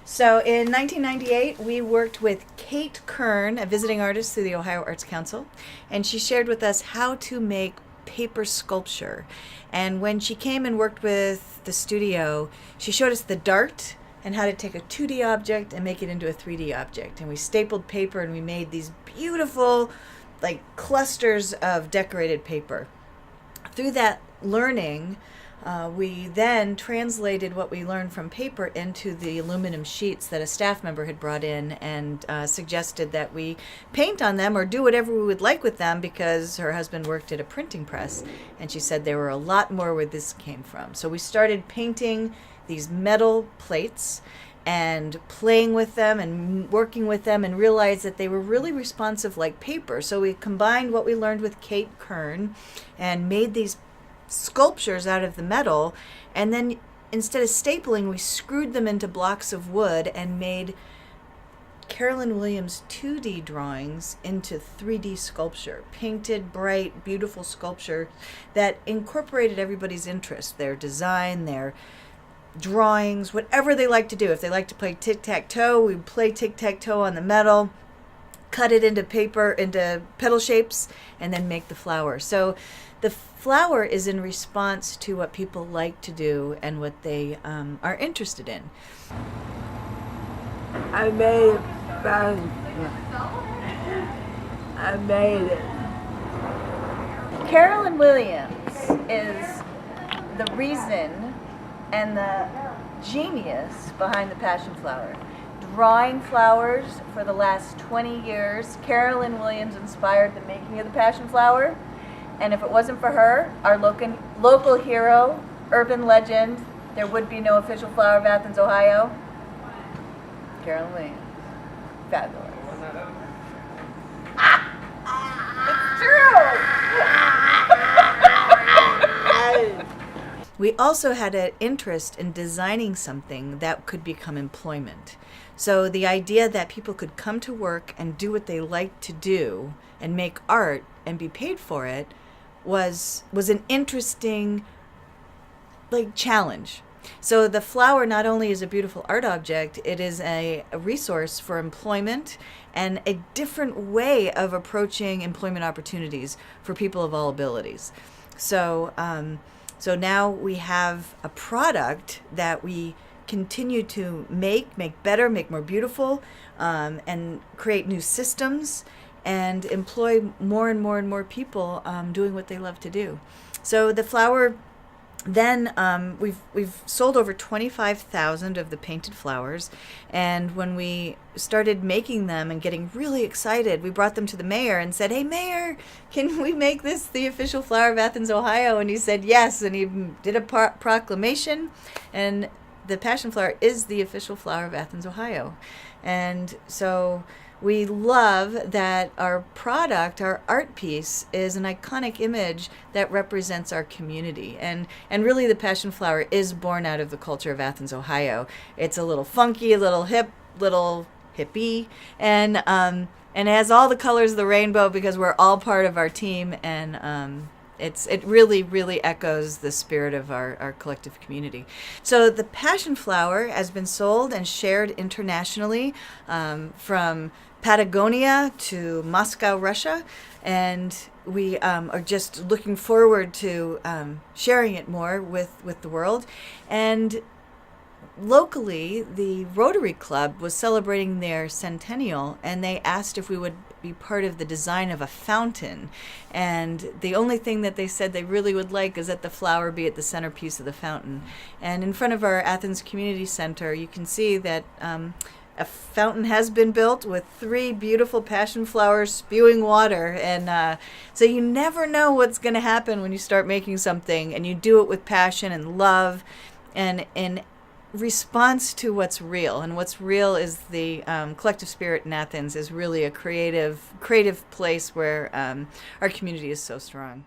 So in 1998, we worked with Kate Kern, a visiting artist through the Ohio Arts Council, and she shared with us how to make paper sculpture. And when she came and worked with the studio, she showed us the dart and how to take a 2D object and make it into a 3D object. And we stapled paper and we made these beautiful, like, clusters of decorated paper. Through that learning, we then translated what we learned from paper into the aluminum sheets that a staff member had brought in, and suggested that we paint on them or do whatever we would like with them, because her husband worked at a printing press, and she said there were a lot more where this came from. So we started painting these metal plates and playing with them and working with them, and realized that they were really responsive like paper. So we combined what we learned with Kate Kern and made these sculptures out of the metal, and then instead of stapling, we screwed them into blocks of wood and made Carolyn Williams 2D drawings into 3D sculpture, painted, bright, beautiful sculpture that incorporated everybody's interest, their design, their drawings, whatever they like to do. If they like to play tic-tac-toe, we play tic-tac-toe on the metal, cut it into paper, into petal shapes, and then make the flower. So the flower is in response to what people like to do and what they are interested in. I made fun. I made it. Carolyn Williams is the reason and the genius behind the passion flower. Drawing flowers for the last 20 years, Carolyn Williams inspired the making of the passion flower. And if it wasn't for her, our local hero, urban legend, there would be no official flower of Athens, Ohio. Carolyn Williams. Fabulous. It's true! We also had an interest in designing something that could become employment. So the idea that people could come to work and do what they like to do and make art and be paid for it was an interesting, like, challenge. So the flower not only is a beautiful art object, it is a resource for employment and a different way of approaching employment opportunities for people of all abilities. So now we have a product that we continue to make better, make more beautiful, and create new systems and employ more and more and more people doing what they love to do. So the flower, then we've sold over 25,000 of the painted flowers, and when we started making them and getting really excited, we brought them to the mayor and said, "Hey, Mayor, can we make this the official flower of Athens, Ohio?" And he said yes, and he did a proclamation, and the passion flower is the official flower of Athens, Ohio. And so we love that our product, our art piece, is an iconic image that represents our community. And really the passion flower is born out of the culture of Athens, Ohio. It's a little funky, a little hip, little hippie, and it has all the colors of the rainbow because we're all part of our team, and it really, really echoes the spirit of our collective community. So the passion flower has been sold and shared internationally, from Patagonia to Moscow, Russia, and we are just looking forward to sharing it more with the world. And locally, the Rotary Club was celebrating their centennial, and they asked if we would be part of the design of a fountain. And the only thing that they said they really would like is that the flower be at the centerpiece of the fountain. And in front of our Athens Community Center, you can see that a fountain has been built with 3 beautiful passion flowers spewing water. And so you never know what's going to happen when you start making something and you do it with passion and love and in response to what's real. And what's real is the collective spirit in Athens is really a creative place where our community is so strong.